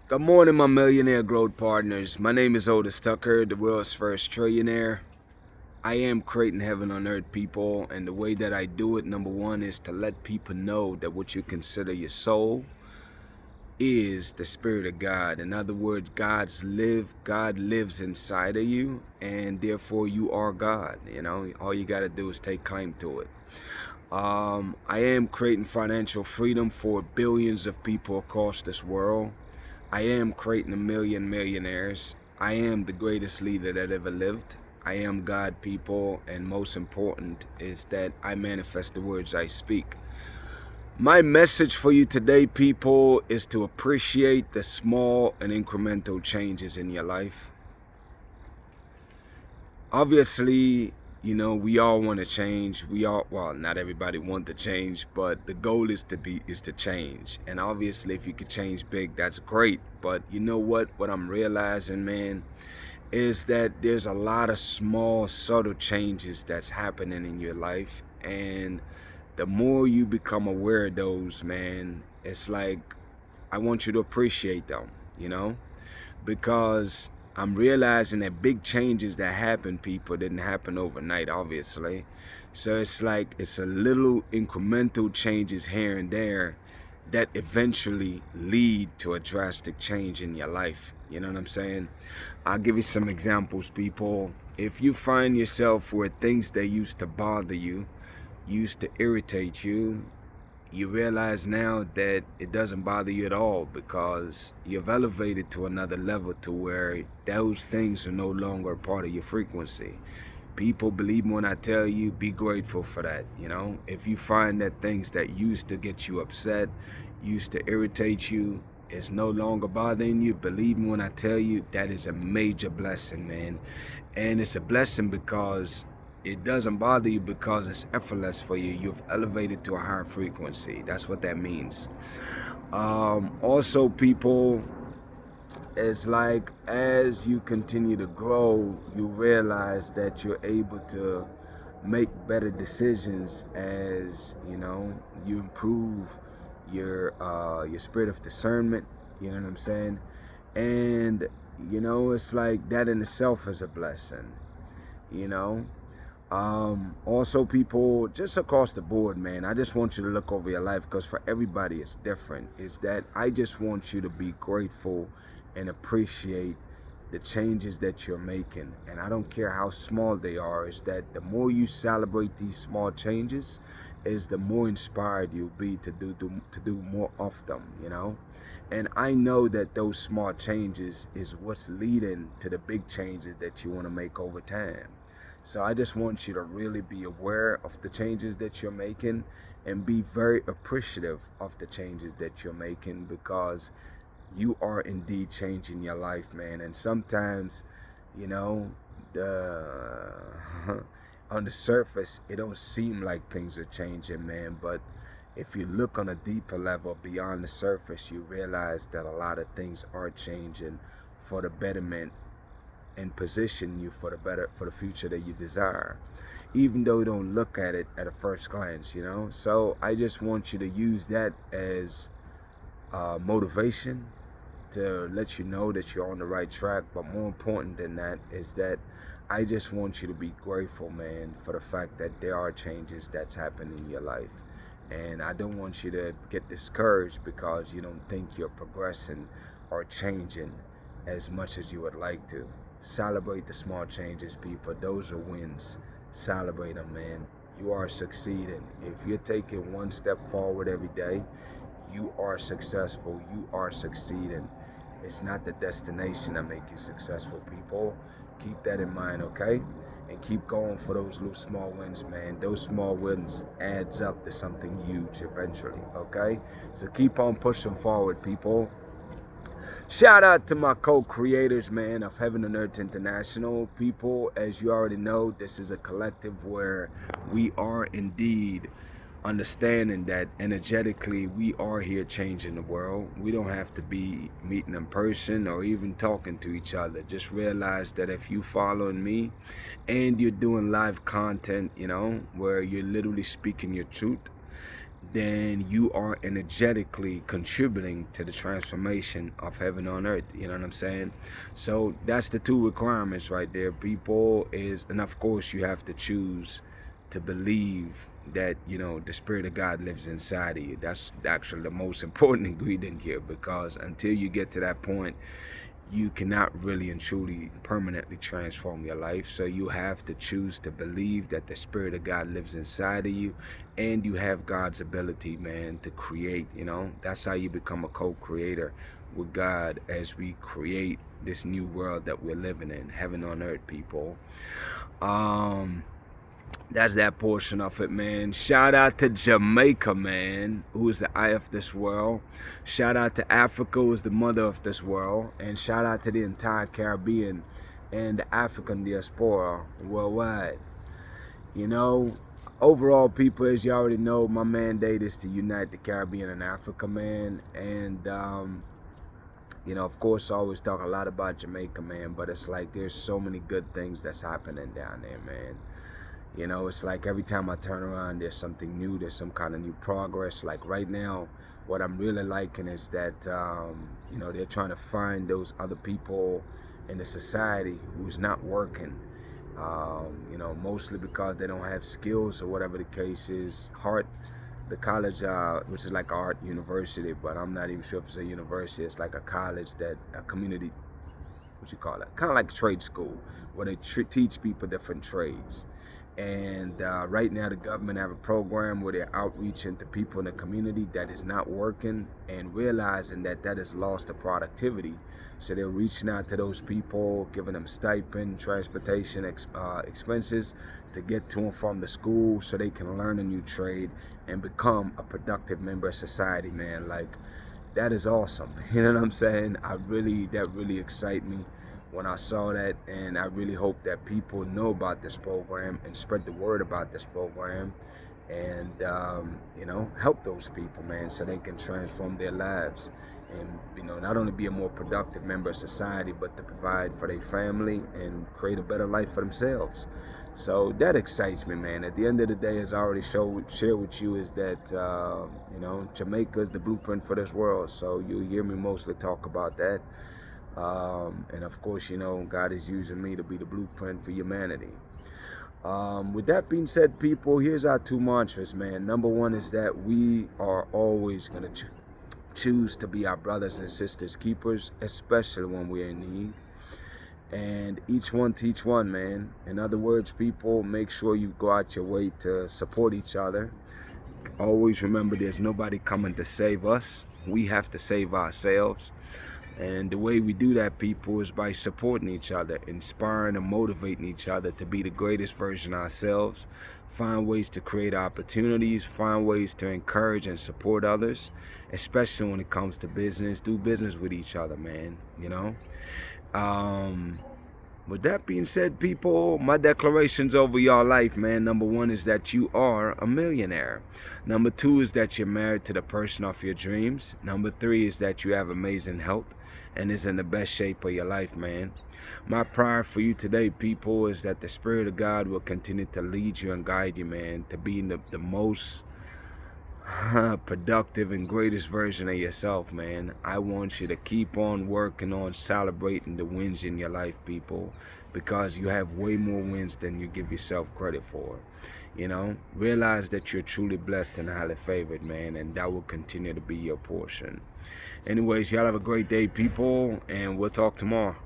Good morning, my millionaire growth partners. My name is Otis Tucker, the world's first trillionaire. I am creating heaven on earth, people, and the way that I do it, number one, is to let people know that what you consider your soul is the spirit of God. In other words, God lives inside of you, and therefore you are God. All you got to do is take claim to it. I am creating financial freedom for billions of people across this world. I am creating a million millionaires. I am the greatest leader that ever lived. I am God, people, and most important is that I manifest the words I speak. My message for you today, people, is to appreciate the small and incremental changes in your life. Obviously, we all want to change. Well, not everybody want to change, but the goal is to change. And obviously, if you could change big, that's great. But you know what I'm realizing, man, is that there's a lot of small, subtle changes that's happening in your life. And the more you become aware of those, man, it's like I want you to appreciate them, you know? Because I'm realizing that big changes that happen, people, didn't happen overnight, obviously. So it's like it's a little incremental changes here and there that eventually lead to a drastic change in your life. You know what I'm saying? I'll give you some examples, people. If you find yourself where things that used to bother you, used to irritate you, you realize now that it doesn't bother you at all because you've elevated to another level to where those things are no longer a part of your frequency. People, believe me when I tell you, be grateful for that. If you find that things that used to get you upset, used to irritate you, is no longer bothering you, believe me when I tell you, that is a major blessing, man. And it's a blessing because it doesn't bother you because it's effortless for you. You've elevated to a higher frequency. That's what that means. Also, people, it's like as you continue to grow, you realize that you're able to make better decisions as you improve your spirit of discernment. You know what I'm saying? And it's like that in itself is a blessing. You know, also, people, just across the board, man, I just want you to look over your life because for everybody it's different. Is that I just want you to be grateful and appreciate the changes that you're making. And I don't care how small they are, is that the more you celebrate these small changes, is the more inspired you'll be to do more of them. And I know that those small changes is what's leading to the big changes that you want to make over time. So I just want you to really be aware of the changes that you're making and be very appreciative of the changes that you're making because you are indeed changing your life, man. And sometimes, you know, the on the surface, it don't seem like things are changing, man. But if you look on a deeper level beyond the surface, you realize that a lot of things are changing for the betterment and position you for the future that you desire, even though you don't look at it at a first glance. So I just want you to use that as motivation to let you know that you're on the right track. But more important than that is that I just want you to be grateful, man, for the fact that there are changes that's happening in your life. And I don't want you to get discouraged because you don't think you're progressing or changing as much as you would like to. Celebrate the small changes, people. Those are wins. Celebrate them, man. You are succeeding. If you're taking one step forward every day, you are successful. You are succeeding. It's not the destination that make you successful, people. Keep that in mind, okay? And keep going for those little small wins, man. Those small wins adds up to something huge eventually, okay? So keep on pushing forward, people. Shout out to my co-creators, man, of Heaven and Earth International. People, as you already know, this is a collective where we are indeed understanding that energetically we are here changing the world. We don't have to be meeting in person or even talking to each other. Just realize that if you following me and you're doing live content, where you're literally speaking your truth, then you are energetically contributing to the transformation of heaven on earth. You know what I'm saying? So that's the two requirements right there, people. And of course you have to choose to believe that, you know, the Spirit of God lives inside of you. That's actually the most important ingredient here, because until you get to that point, you cannot really and truly permanently transform your life. So you have to choose to believe that the Spirit of God lives inside of you, and you have God's ability, man, to create. You know, that's how you become a co-creator with God as we create this new world that we're living in, heaven on earth, people. That's that portion of it, man. Shout out to Jamaica, man, who is the eye of this world. Shout out to Africa, who is the mother of this world. And shout out to the entire Caribbean and the African diaspora worldwide. You know, overall, people, as you already know, my mandate is to unite the Caribbean and Africa, man. And, you know, of course, I always talk a lot about Jamaica, man, but it's like there's so many good things that's happening down there, man. You know, it's like every time I turn around, there's something new, there's some kind of new progress. Like right now, what I'm really liking is that, you know, they're trying to find those other people in the society who's not working, you know, mostly because they don't have skills or whatever the case is. The college, which is like art university, but I'm not even sure if it's a university. It's like a college a community, what you call it? Kind of like a trade school where they teach people different trades. And right now the government have a program where they're outreaching to people in the community that is not working and realizing that has lost the productivity. So they're reaching out to those people, giving them stipend, transportation expenses to get to and from the school so they can learn a new trade and become a productive member of society, man. Like, that is awesome. You know what I'm saying? That really excites me when I saw that, and I really hope that people know about this program and spread the word about this program, and you know, help those people, man, so they can transform their lives and, you know, not only be a more productive member of society, but to provide for their family and create a better life for themselves. So that excites me, man. At the end of the day, as I already shared with you, is that you know, Jamaica is the blueprint for this world. So you'll hear me mostly talk about that. And of course, you know, God is using me to be the blueprint for humanity. With that being said, people, here's our two mantras, man. Number one is that we are always going to choose to be our brothers and sisters keepers, especially when we're in need. And each one teach one, man. In other words, people, make sure you go out your way to support each other. Always remember, there's nobody coming to save us. We have to save ourselves. And the way we do that, people, is by supporting each other, inspiring and motivating each other to be the greatest version of ourselves, find ways to create opportunities, find ways to encourage and support others, especially when it comes to business. Do business with each other, man, you know. With that being said, people, my declarations over your life, man. Number one is that you are a millionaire. Number two is that you're married to the person of your dreams. Number three is that you have amazing health and is in the best shape of your life, man. My prayer for you today, people, is that the Spirit of God will continue to lead you and guide you, man, to be the most productive and greatest version of yourself, man. I want you to keep on working on celebrating the wins in your life, people, because you have way more wins than you give yourself credit for. You know, realize that you're truly blessed and highly favored, man, and that will continue to be your portion. Anyways, y'all have a great day, people, and we'll talk tomorrow.